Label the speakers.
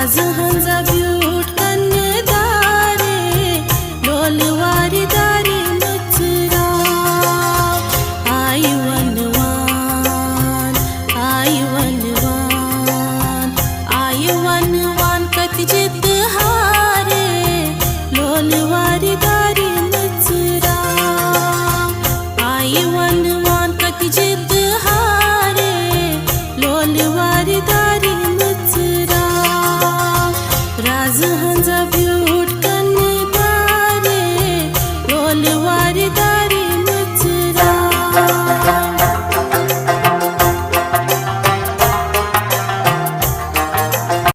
Speaker 1: आज हंजा ब्यूट कन्यदारे लोलवारी दारी मुचरा आई वनवान कति जित